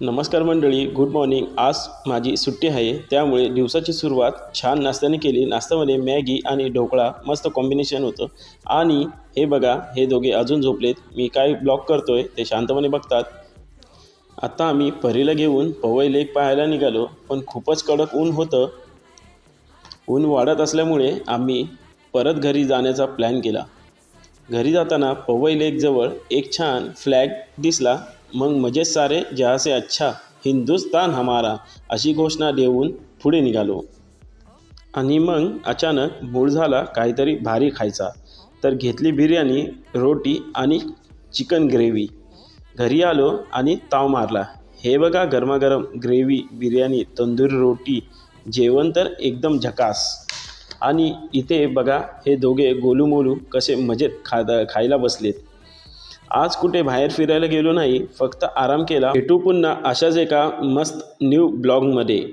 नमस्कार मंडळी, good morning. आज माझी सुट्टी आहे, त्यामुळे दिवसाची सुरुवात छान नाश्त्याने केली. नाश्त्यामध्ये मॅगी आणि ढोकळा मस्त कॉम्बिनेशन होतं. आणि हे बघा, हे दोघे अजून झोपलेत. मी काय ब्लॉग करतोय ते शांतपणे बघतात. आता आम्ही परीला घेऊन पवई लेक पाहायला निघालो, पण खूपच कडक ऊन होतं. ऊन वाढत असल्यामुळे आम्ही परत घरी जाण्याचा प्लॅन केला. घरी जाताना पवई लेकजवळ एक छान फ्लॅग दिसला. मग मजेत सारे जहाँ से अच्छा हिंदुस्तान हमारा अशी घोषणा देऊन पुढे निघालो. आणि मग अचानक मूड झाला काहीतरी भारी खायचा. तर घेतली बिर्याणी, रोटी आणि चिकन ग्रेव्ही. घरी आलो आणि ताव मारला. हे बघा, गरमागरम ग्रेव्ही, बिर्याणी, तंदुरी रोटी, जेवण तर एकदम झकास. आणि इथे बघा, हे दोघे गोलूमोलू कसे मजेत खायला बसलेत. आज कुठे बाहेर फिरायला गेलो नाही, फक्त आराम केला. भेटू पुन्हा अशाच एका मस्त न्यू ब्लॉगमध्ये.